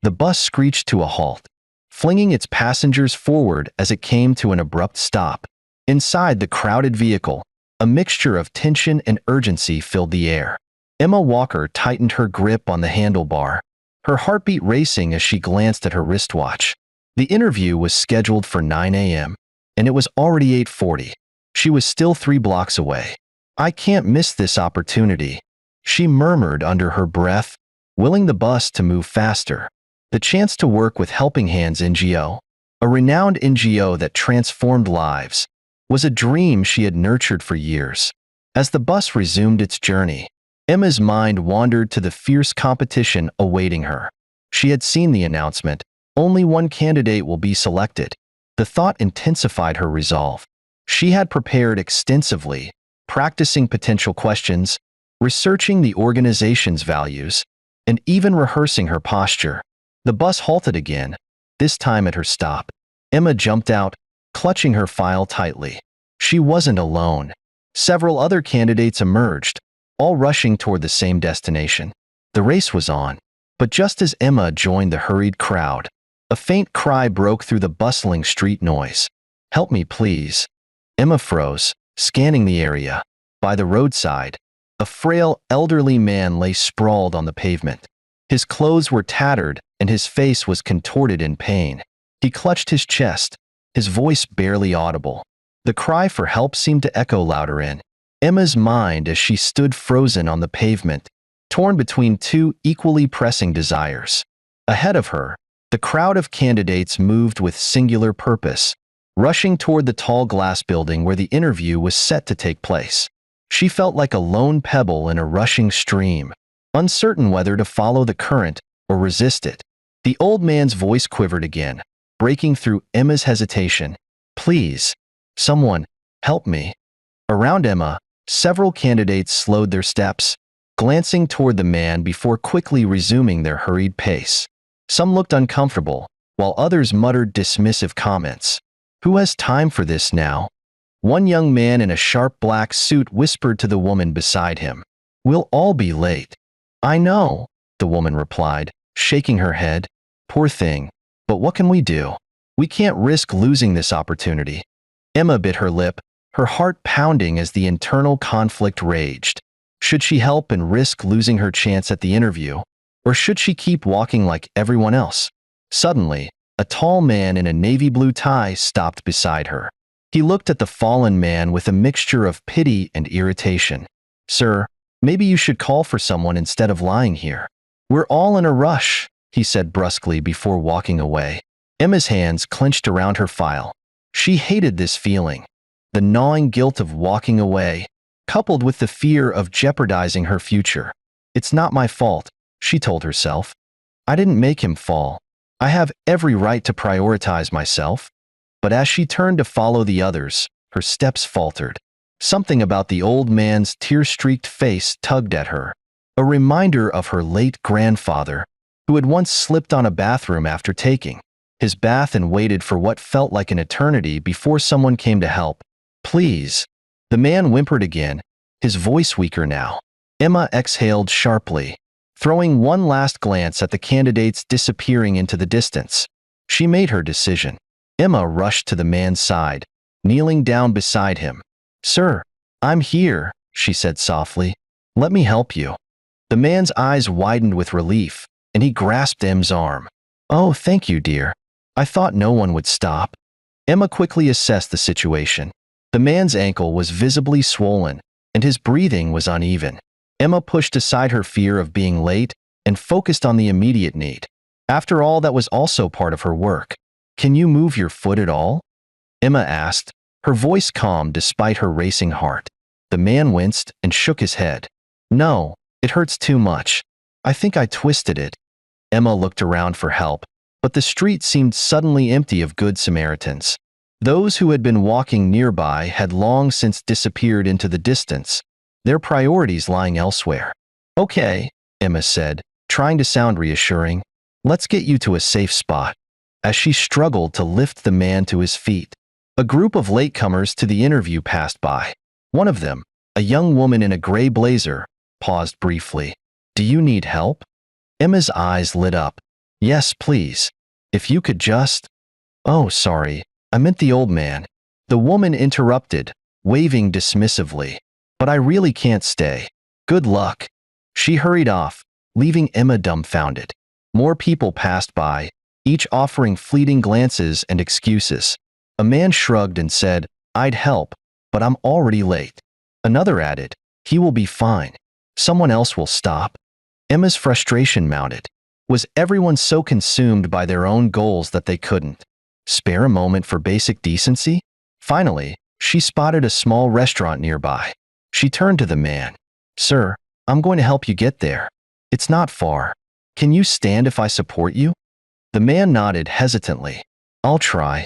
The bus screeched to a halt, flinging its passengers forward as it came to an abrupt stop. Inside the crowded vehicle, a mixture of tension and urgency filled the air. Emma Walker tightened her grip on the handlebar, her heartbeat racing as she glanced at her wristwatch. The interview was scheduled for 9 a.m., and it was already 8:40. She was still 3 blocks away. "I can't miss this opportunity," she murmured under her breath, willing the bus to move faster. The chance to work with Helping Hands NGO, a renowned NGO that transformed lives, was a dream she had nurtured for years. As the bus resumed its journey, Emma's mind wandered to the fierce competition awaiting her. She had seen the announcement, "Only one candidate will be selected." The thought intensified her resolve. She had prepared extensively, practicing potential questions, researching the organization's values, and even rehearsing her posture. The bus halted again, this time at her stop. Emma jumped out, clutching her file tightly. She wasn't alone. Several other candidates emerged, all rushing toward the same destination. The race was on, but just as Emma joined the hurried crowd, a faint cry broke through the bustling street noise. "Help me, please." Emma froze, scanning the area. By the roadside, a frail, elderly man lay sprawled on the pavement. His clothes were tattered, and his face was contorted in pain. He clutched his chest, his voice barely audible. The cry for help seemed to echo louder in Emma's mind as she stood frozen on the pavement, torn between 2 equally pressing desires. Ahead of her, the crowd of candidates moved with singular purpose, rushing toward the tall glass building where the interview was set to take place. She felt like a lone pebble in a rushing stream, uncertain whether to follow the current or resist it. The old man's voice quivered again, breaking through Emma's hesitation. "Please, someone, help me." Around Emma, several candidates slowed their steps, glancing toward the man before quickly resuming their hurried pace. Some looked uncomfortable, while others muttered dismissive comments. "Who has time for this now?" One young man in a sharp black suit whispered to the woman beside him. "We'll all be late." "I know," the woman replied, shaking her head. "Poor thing. But what can we do? We can't risk losing this opportunity." Emma bit her lip, her heart pounding as the internal conflict raged. Should she help and risk losing her chance at the interview, or should she keep walking like everyone else? Suddenly, a tall man in a navy blue tie stopped beside her. He looked at the fallen man with a mixture of pity and irritation. "Sir, maybe you should call for someone instead of lying here." "We're all in a rush," he said brusquely before walking away. Emma's hands clenched around her file. She hated this feeling, the gnawing guilt of walking away, coupled with the fear of jeopardizing her future. "It's not my fault," she told herself. "I didn't make him fall. I have every right to prioritize myself." But as she turned to follow the others, her steps faltered. Something about the old man's tear-streaked face tugged at her, a reminder of her late grandfather, who had once slipped on a bathroom after taking his bath and waited for what felt like an eternity before someone came to help. "Please." The man whimpered again, his voice weaker now. Emma exhaled sharply, throwing one last glance at the candidates disappearing into the distance. She made her decision. Emma rushed to the man's side, kneeling down beside him. "Sir, I'm here," she said softly. "Let me help you." The man's eyes widened with relief, and he grasped Emma's arm. "Oh, thank you, dear. I thought no one would stop." Emma quickly assessed the situation. The man's ankle was visibly swollen, and his breathing was uneven. Emma pushed aside her fear of being late and focused on the immediate need. After all, that was also part of her work. "Can you move your foot at all?" Emma asked, her voice calm despite her racing heart. The man winced and shook his head. "No, it hurts too much. I think I twisted it." Emma looked around for help, but the street seemed suddenly empty of good Samaritans. Those who had been walking nearby had long since disappeared into the distance, their priorities lying elsewhere. "Okay," Emma said, trying to sound reassuring. "Let's get you to a safe spot." As she struggled to lift the man to his feet, a group of latecomers to the interview passed by. One of them, a young woman in a gray blazer, paused briefly. "Do you need help?" Emma's eyes lit up. Yes, please. If you could just… Oh, sorry. I meant the old man. The woman interrupted, waving dismissively. But I really can't stay. Good luck. She hurried off, leaving Emma dumbfounded. More people passed by, each offering fleeting glances and excuses. A man shrugged and said, I'd help, but I'm already late. Another added, he will be fine. Someone else will stop. Emma's frustration mounted. Was everyone so consumed by their own goals that they couldn't spare a moment for basic decency? Finally, she spotted a small restaurant nearby. She turned to the man. Sir, I'm going to help you get there. It's not far. Can you stand if I support you? The man nodded hesitantly. I'll try.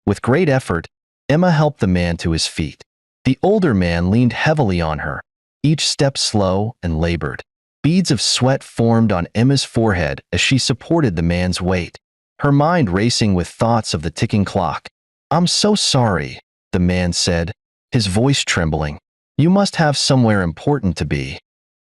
With great effort, Emma helped the man to his feet. The older man leaned heavily on her, each step slow and labored. Beads of sweat formed on Emma's forehead as she supported the man's weight, her mind racing with thoughts of the ticking clock. I'm so sorry, the man said, his voice trembling. You must have somewhere important to be.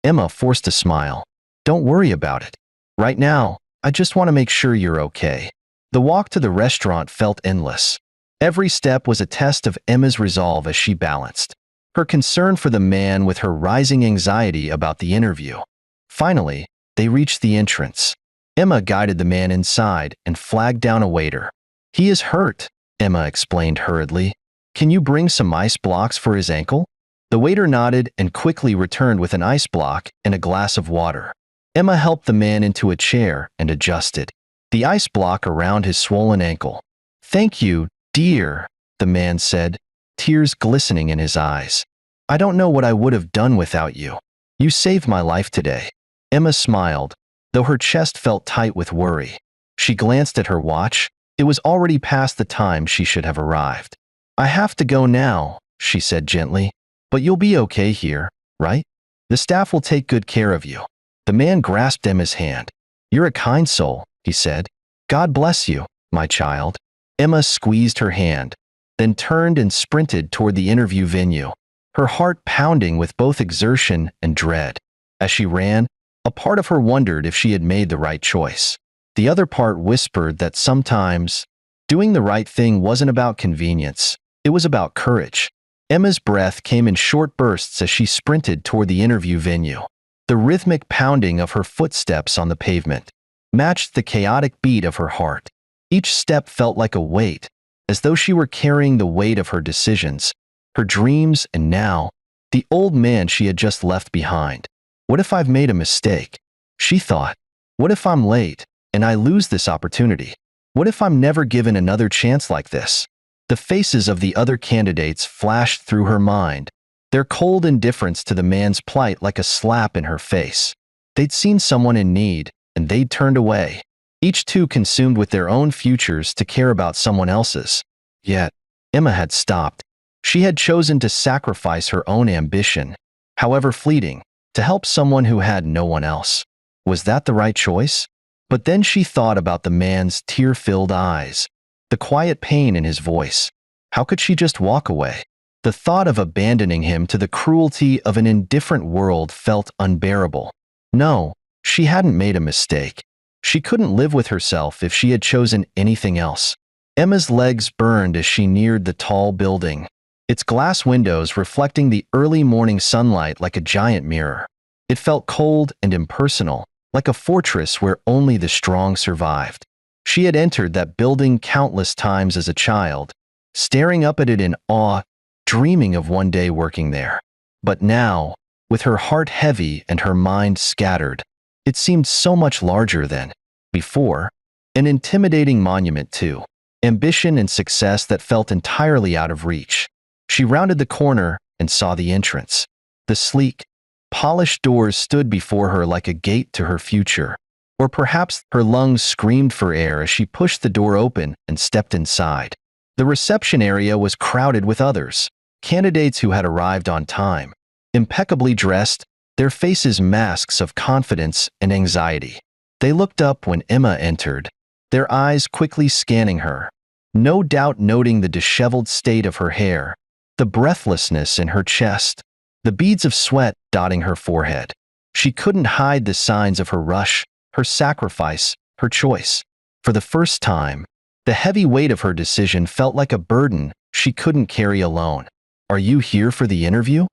Emma forced a smile. Don't worry about it. Right now, I just want to make sure you're okay. The walk to the restaurant felt endless. Every step was a test of Emma's resolve as she balanced her concern for the man with her rising anxiety about the interview. Finally, they reached the entrance. Emma guided the man inside and flagged down a waiter. He is hurt, Emma explained hurriedly. Can you bring some ice blocks for his ankle? The waiter nodded and quickly returned with an ice block and a glass of water. Emma helped the man into a chair and adjusted the ice block around his swollen ankle. Thank you, dear, the man said, tears glistening in his eyes. I don't know what I would have done without you. You saved my life today. Emma smiled, though her chest felt tight with worry. She glanced at her watch. It was already past the time she should have arrived. I have to go now, she said gently. But you'll be okay here, right? The staff will take good care of you. The man grasped Emma's hand. You're a kind soul, he said. God bless you, my child. Emma squeezed her hand, then turned and sprinted toward the interview venue, her heart pounding with both exertion and dread. As she ran, a part of her wondered if she had made the right choice. The other part whispered that sometimes doing the right thing wasn't about convenience, it was about courage. Emma's breath came in short bursts as she sprinted toward the interview venue. The rhythmic pounding of her footsteps on the pavement matched the chaotic beat of her heart. Each step felt like a weight, as though she were carrying the weight of her decisions, her dreams, and now, the old man she had just left behind. What if I've made a mistake? She thought. What if I'm late, and I lose this opportunity? What if I'm never given another chance like this? The faces of the other candidates flashed through her mind, their cold indifference to the man's plight like a slap in her face. They'd seen someone in need, and they'd turned away, each too consumed with their own futures to care about someone else's. Yet, Emma had stopped. She had chosen to sacrifice her own ambition, however fleeting, to help someone who had no one else. Was that the right choice? But then she thought about the man's tear-filled eyes, the quiet pain in his voice. How could she just walk away? The thought of abandoning him to the cruelty of an indifferent world felt unbearable. No, she hadn't made a mistake. She couldn't live with herself if she had chosen anything else. Emma's legs burned as she neared the tall building, its glass windows reflecting the early morning sunlight like a giant mirror. It felt cold and impersonal, like a fortress where only the strong survived. She had entered that building countless times as a child, staring up at it in awe, dreaming of one day working there. But now, with her heart heavy and her mind scattered, it seemed so much larger than before, an intimidating monument to ambition and success that felt entirely out of reach. She rounded the corner and saw the entrance. The sleek, polished doors stood before her like a gate to her future. Or perhaps her lungs screamed for air as she pushed the door open and stepped inside. The reception area was crowded with others, candidates who had arrived on time, impeccably dressed, their faces masks of confidence and anxiety. They looked up when Emma entered, their eyes quickly scanning her, no doubt noting the disheveled state of her hair, the breathlessness in her chest, the beads of sweat dotting her forehead. She couldn't hide the signs of her rush, her sacrifice, her choice. For the first time, the heavy weight of her decision felt like a burden she couldn't carry alone. "Are you here for the interview?"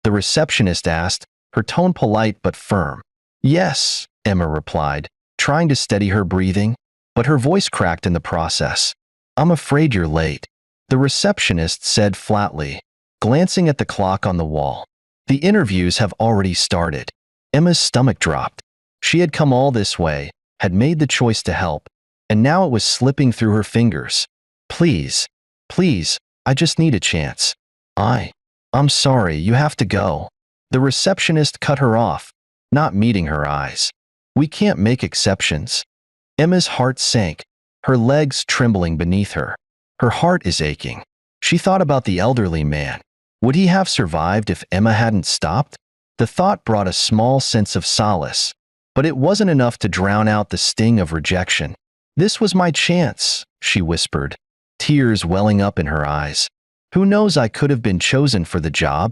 the receptionist asked, her tone polite but firm. "Yes," Emma replied, trying to steady her breathing, but her voice cracked in the process. "I'm afraid you're late," the receptionist said flatly, glancing at the clock on the wall. "The interviews have already started." Emma's stomach dropped. She had come all this way, had made the choice to help, and now it was slipping through her fingers. Please, I just need a chance." I'm sorry, you have to go." The receptionist cut her off, not meeting her eyes. "We can't make exceptions." Emma's heart sank, her legs trembling beneath her. Her heart is aching. She thought about the elderly man. Would he have survived if Emma hadn't stopped? The thought brought a small sense of solace, but it wasn't enough to drown out the sting of rejection. "This was my chance," she whispered, tears welling up in her eyes. "Who knows, I could have been chosen for the job."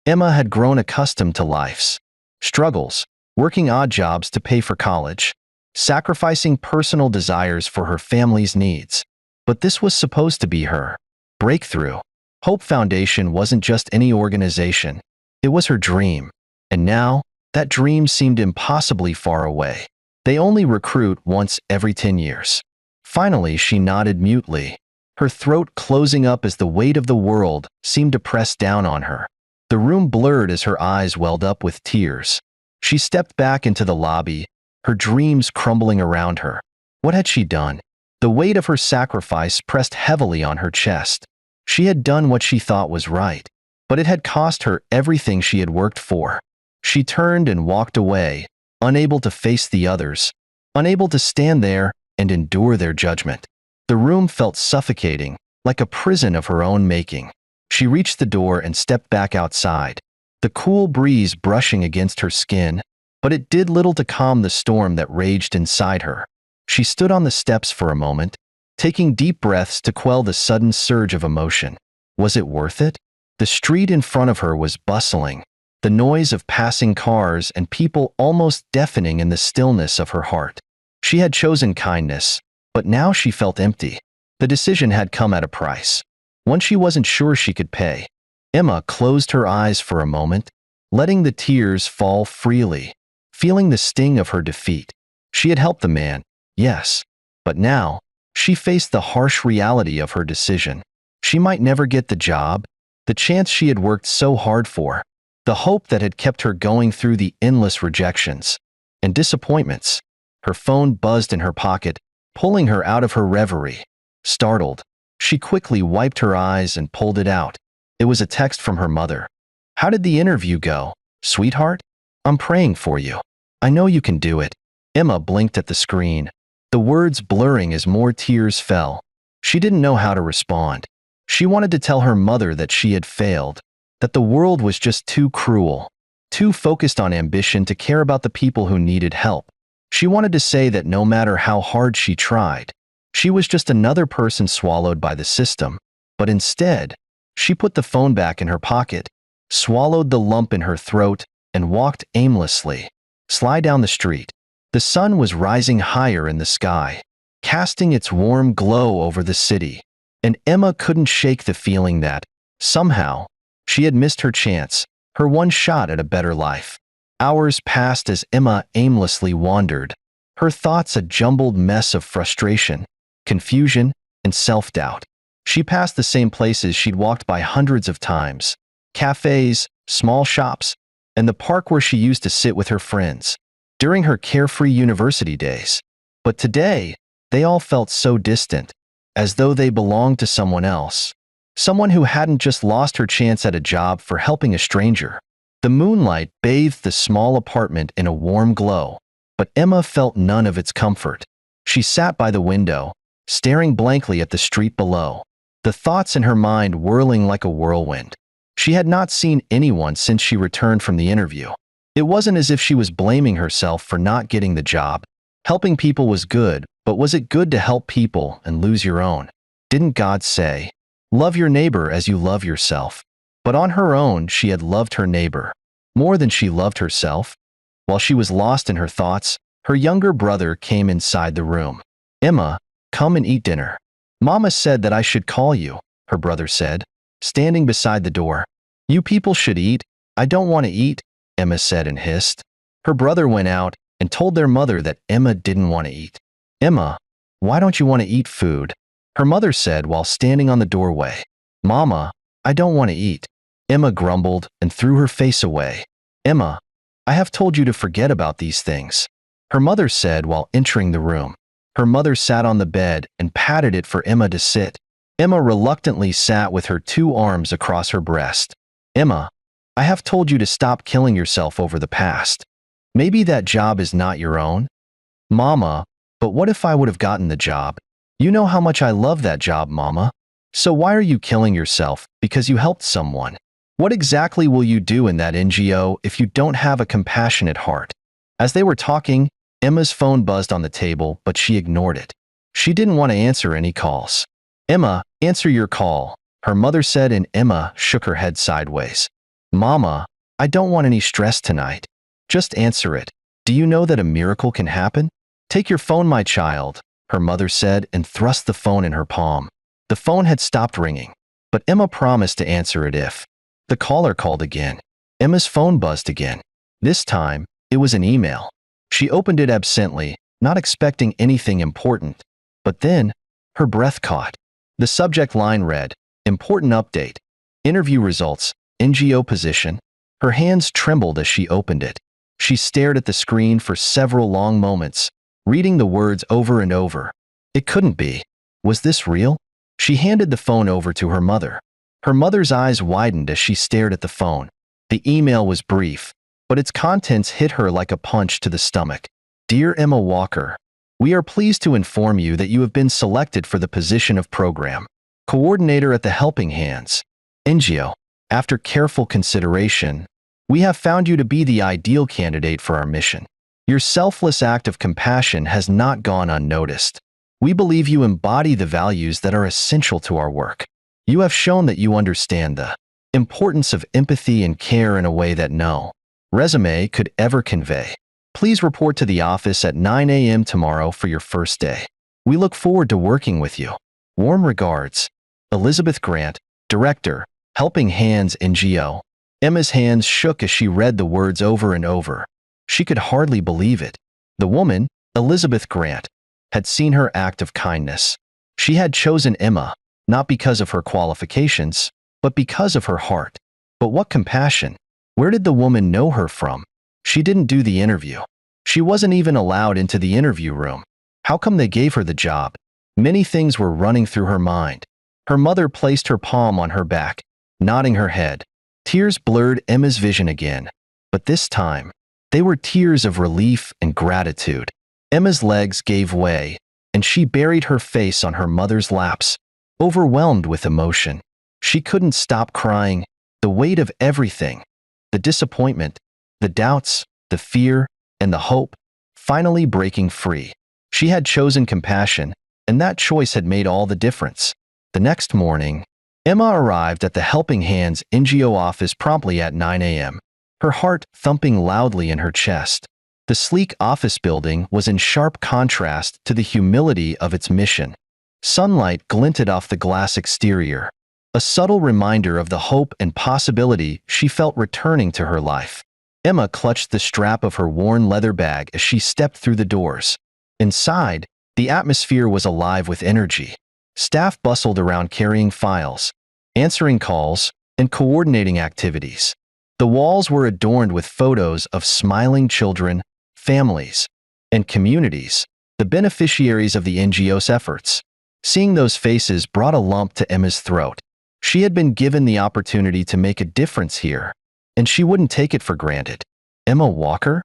Emma had grown accustomed to life's struggles, working odd jobs to pay for college, sacrificing personal desires for her family's needs. But this was supposed to be her breakthrough. Hope Foundation wasn't just any organization. It was her dream. And now, that dream seemed impossibly far away. They only recruit once every 10 years. Finally, she nodded mutely, her throat closing up as the weight of the world seemed to press down on her. The room blurred as her eyes welled up with tears. She stepped back into the lobby, her dreams crumbling around her. What had she done? The weight of her sacrifice pressed heavily on her chest. She had done what she thought was right, but it had cost her everything she had worked for. She turned and walked away, unable to face the others, unable to stand there and endure their judgment. The room felt suffocating, like a prison of her own making. She reached the door and stepped back outside, the cool breeze brushing against her skin, but it did little to calm the storm that raged inside her. She stood on the steps for a moment, taking deep breaths to quell the sudden surge of emotion. Was it worth it? The street in front of her was bustling, the noise of passing cars and people almost deafening in the stillness of her heart. She had chosen kindness, but now she felt empty. The decision had come at a price, one she wasn't sure she could pay. Emma closed her eyes for a moment, letting the tears fall freely, feeling the sting of her defeat. She had helped the man, yes, but now, she faced the harsh reality of her decision. She might never get the job, the chance she had worked so hard for, the hope that had kept her going through the endless rejections and disappointments. Her phone buzzed in her pocket, pulling her out of her reverie. Startled, she quickly wiped her eyes and pulled it out. It was a text from her mother. "How did the interview go, sweetheart? I'm praying for you. I know you can do it." Emma blinked at the screen, the words blurring as more tears fell. She didn't know how to respond. She wanted to tell her mother that she had failed, that the world was just too cruel, too focused on ambition to care about the people who needed help. She wanted to say that no matter how hard she tried, she was just another person swallowed by the system. But instead, she put the phone back in her pocket, swallowed the lump in her throat, and walked aimlessly, down the street. The sun was rising higher in the sky, casting its warm glow over the city, and Emma couldn't shake the feeling that, somehow, she had missed her chance, her one shot at a better life. Hours passed as Emma aimlessly wandered, her thoughts a jumbled mess of frustration, confusion, and self-doubt. She passed the same places she'd walked by hundreds of times, cafes, small shops, and the park where she used to sit with her friends during her carefree university days. But today, they all felt so distant, as though they belonged to someone else, someone who hadn't just lost her chance at a job for helping a stranger. The moonlight bathed the small apartment in a warm glow, but Emma felt none of its comfort. She sat by the window, staring blankly at the street below, the thoughts in her mind whirling like a whirlwind. She had not seen anyone since she returned from the interview. It wasn't as if she was blaming herself for not getting the job. Helping people was good, but was it good to help people and lose your own? Didn't God say, "Love your neighbor as you love yourself"? But on her own, she had loved her neighbor more than she loved herself. While she was lost in her thoughts, Her younger brother came inside the room. "Emma, come and eat dinner." "Mama said that I should call you," her brother said, standing beside the door. "You people should eat." "I don't want to eat," Emma said and hissed. Her brother went out and told their mother that Emma didn't want to eat. "Emma, why don't you want to eat food?" her mother said while standing on the doorway. "Mama, I don't want to eat." Emma grumbled and threw her face away. "Emma, I have told you to forget about these things," her mother said while entering the room. Her mother sat on the bed and patted it for Emma to sit. Emma reluctantly sat with her two arms across her breast. "Emma, I have told you to stop killing yourself over the past. Maybe that job is not your own." "Mama, but what if I would have gotten the job? You know how much I love that job, Mama. So why are you killing yourself because you helped someone? What exactly will you do in that NGO if you don't have a compassionate heart?" As they were talking, Emma's phone buzzed on the table, but she ignored it. She didn't want to answer any calls. "Emma, answer your call," her mother said, and Emma shook her head sideways. "Mama, I don't want any stress tonight. Just answer it. Do you know that a miracle can happen?" "Take your phone, my child," her mother said and thrust the phone in her palm. The phone had stopped ringing, but Emma promised to answer it if. The caller called again. Emma's phone buzzed again. This time, it was an email. She opened it absently, not expecting anything important. But then, her breath caught. The subject line read, "Important update. Interview results. NGO position." Her hands trembled as she opened it. She stared at the screen for several long moments, reading the words over and over. It couldn't be. Was this real? She handed the phone over to her mother. Her mother's eyes widened as she stared at the phone. The email was brief, but its contents hit her like a punch to the stomach. "Dear Emma Walker, we are pleased to inform you that you have been selected for the position of Program Coordinator at the Helping Hands NGO. After careful consideration, we have found you to be the ideal candidate for our mission. Your selfless act of compassion has not gone unnoticed. We believe you embody the values that are essential to our work. You have shown that you understand the importance of empathy and care in a way that no resume could ever convey. Please report to the office at 9 a.m. tomorrow for your first day. We look forward to working with you. Warm regards, Elizabeth Grant, Director, Helping Hands NGO." Emma's hands shook as she read the words over and over. She could hardly believe it. The woman, Elizabeth Grant, had seen her act of kindness. She had chosen Emma, not because of her qualifications, but because of her heart. But what compassion! Where did the woman know her from? She didn't do the interview. She wasn't even allowed into the interview room. How come they gave her the job? Many things were running through her mind. Her mother placed her palm on her back, nodding her head. Tears blurred Emma's vision again, but this time, they were tears of relief and gratitude. Emma's legs gave way, and she buried her face on her mother's laps, overwhelmed with emotion. She couldn't stop crying. The weight of everything, the disappointment, the doubts, the fear, and the hope, finally breaking free. She had chosen compassion, and that choice had made all the difference. The next morning, Emma arrived at the Helping Hands NGO office promptly at 9 a.m., her heart thumping loudly in her chest. The sleek office building was in sharp contrast to the humility of its mission. Sunlight glinted off the glass exterior, a subtle reminder of the hope and possibility she felt returning to her life. Emma clutched the strap of her worn leather bag as she stepped through the doors. Inside, the atmosphere was alive with energy. Staff bustled around carrying files, answering calls, and coordinating activities. The walls were adorned with photos of smiling children, families, and communities, the beneficiaries of the NGO's efforts. Seeing those faces brought a lump to Emma's throat. She had been given the opportunity to make a difference here, and she wouldn't take it for granted. "Emma Walker?"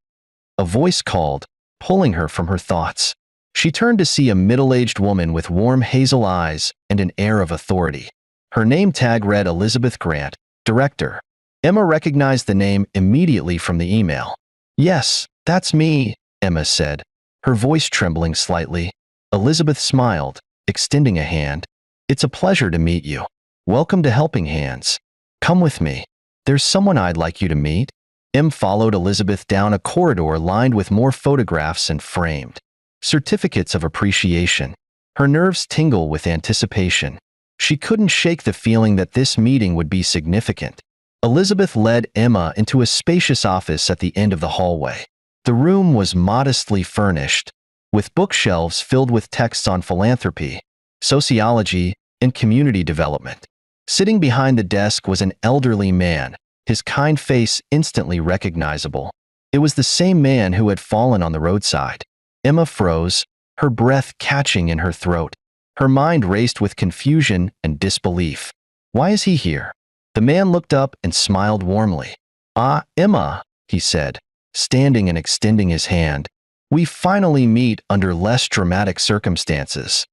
A voice called, pulling her from her thoughts. She turned to see a middle-aged woman with warm hazel eyes and an air of authority. Her name tag read Elizabeth Grant, Director. Emma recognized the name immediately from the email. "Yes, that's me," Emma said, her voice trembling slightly. Elizabeth smiled, extending a hand. "It's a pleasure to meet you. Welcome to Helping Hands. Come with me. There's someone I'd like you to meet." Em followed Elizabeth down a corridor lined with more photographs and framed certificates of appreciation. Her nerves tingle with anticipation. She couldn't shake the feeling that this meeting would be significant. Elizabeth led Emma into a spacious office at the end of the hallway. The room was modestly furnished, with bookshelves filled with texts on philanthropy, sociology, and community development. Sitting behind the desk was an elderly man, his kind face instantly recognizable. It was the same man who had fallen on the roadside. Emma froze, her breath catching in her throat. Her mind raced with confusion and disbelief. Why is he here? The man looked up and smiled warmly. "Ah, Emma," he said, standing and extending his hand. "We finally meet under less dramatic circumstances."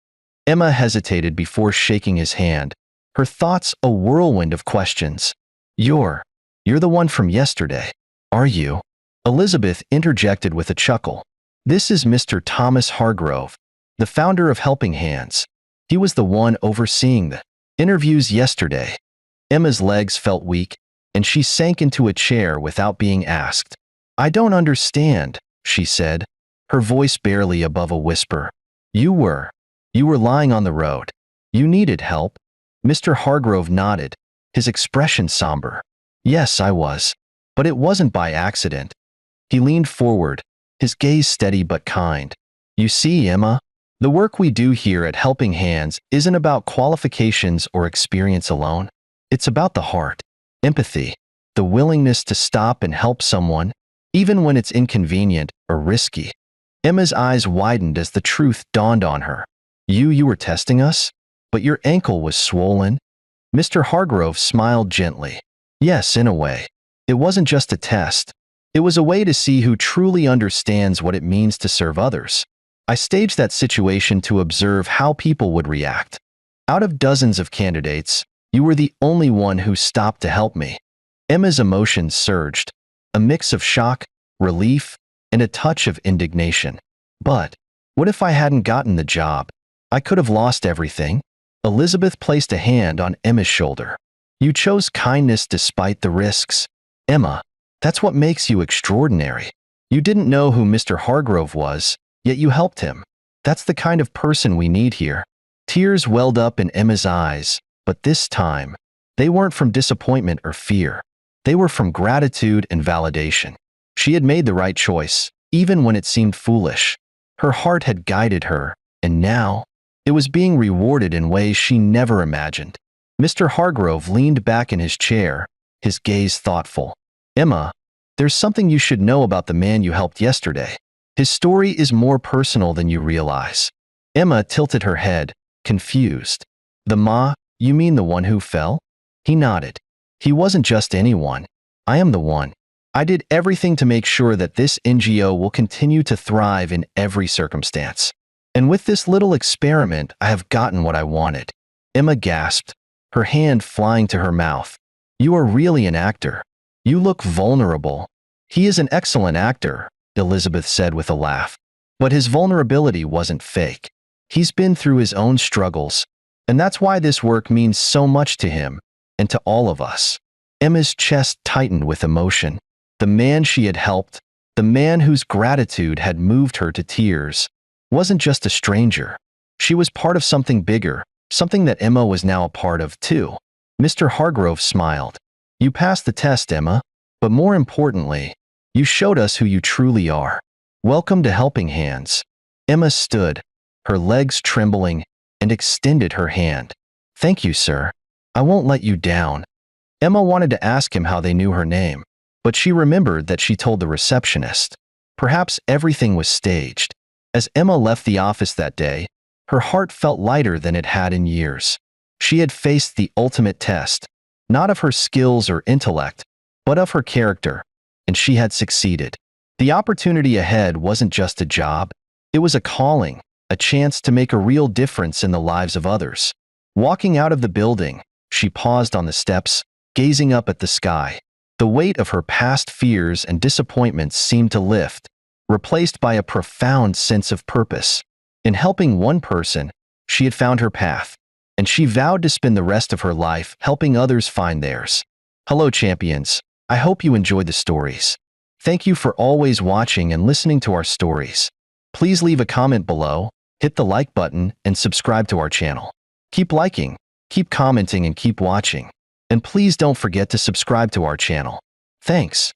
Emma hesitated before shaking his hand, her thoughts a whirlwind of questions. You're the one from yesterday, are you?" Elizabeth interjected with a chuckle. "This is Mr. Thomas Hargrove, the founder of Helping Hands. He was the one overseeing the interviews yesterday." Emma's legs felt weak, and she sank into a chair without being asked. "I don't understand," she said, her voice barely above a whisper. You were lying on the road. You needed help?" Mr. Hargrove nodded, his expression somber. "Yes, I was. But it wasn't by accident." He leaned forward, his gaze steady but kind. "You see, Emma, the work we do here at Helping Hands isn't about qualifications or experience alone. It's about the heart, empathy, the willingness to stop and help someone, even when it's inconvenient or risky." Emma's eyes widened as the truth dawned on her. You were testing us? But your ankle was swollen?" Mr. Hargrove smiled gently. "Yes, in a way. It wasn't just a test. It was a way to see who truly understands what it means to serve others. I staged that situation to observe how people would react. Out of dozens of candidates, you were the only one who stopped to help me." Emma's emotions surged, a mix of shock, relief, and a touch of indignation. "But what if I hadn't gotten the job? I could have lost everything." Elizabeth placed a hand on Emma's shoulder. "You chose kindness despite the risks. Emma, that's what makes you extraordinary. You didn't know who Mr. Hargrove was, yet you helped him. That's the kind of person we need here." Tears welled up in Emma's eyes, but this time, they weren't from disappointment or fear. They were from gratitude and validation. She had made the right choice, even when it seemed foolish. Her heart had guided her, and now, it was being rewarded in ways she never imagined. Mr. Hargrove leaned back in his chair, his gaze thoughtful. "Emma, there's something you should know about the man you helped yesterday. His story is more personal than you realize." Emma tilted her head, confused. You mean the one who fell?" He nodded. "He wasn't just anyone. I am the one. I did everything to make sure that this NGO will continue to thrive in every circumstance. And with this little experiment, I have gotten what I wanted." Emma gasped, her hand flying to her mouth. "You are really an actor. You look vulnerable." "He is an excellent actor," Elizabeth said with a laugh. "But his vulnerability wasn't fake. He's been through his own struggles, and that's why this work means so much to him, and to all of us." Emma's chest tightened with emotion. The man she had helped, the man whose gratitude had moved her to tears, wasn't just a stranger. She was part of something bigger, something that Emma was now a part of too. Mr. Hargrove smiled. "You passed the test, Emma, but more importantly, you showed us who you truly are. Welcome to Helping Hands." Emma stood, her legs trembling, and extended her hand. "Thank you, sir. I won't let you down." Emma wanted to ask him how they knew her name, but she remembered that she told the receptionist. Perhaps everything was staged. As Emma left the office that day, her heart felt lighter than it had in years. She had faced the ultimate test, not of her skills or intellect, but of her character, and she had succeeded. The opportunity ahead wasn't just a job, it was a calling, a chance to make a real difference in the lives of others. Walking out of the building, she paused on the steps, gazing up at the sky. The weight of her past fears and disappointments seemed to lift, replaced by a profound sense of purpose. In helping one person, she had found her path, and she vowed to spend the rest of her life helping others find theirs. Hello, champions. I hope you enjoyed the stories. Thank you for always watching and listening to our stories. Please leave a comment below, hit the like button, and subscribe to our channel. Keep liking, keep commenting, and keep watching. And please don't forget to subscribe to our channel. Thanks.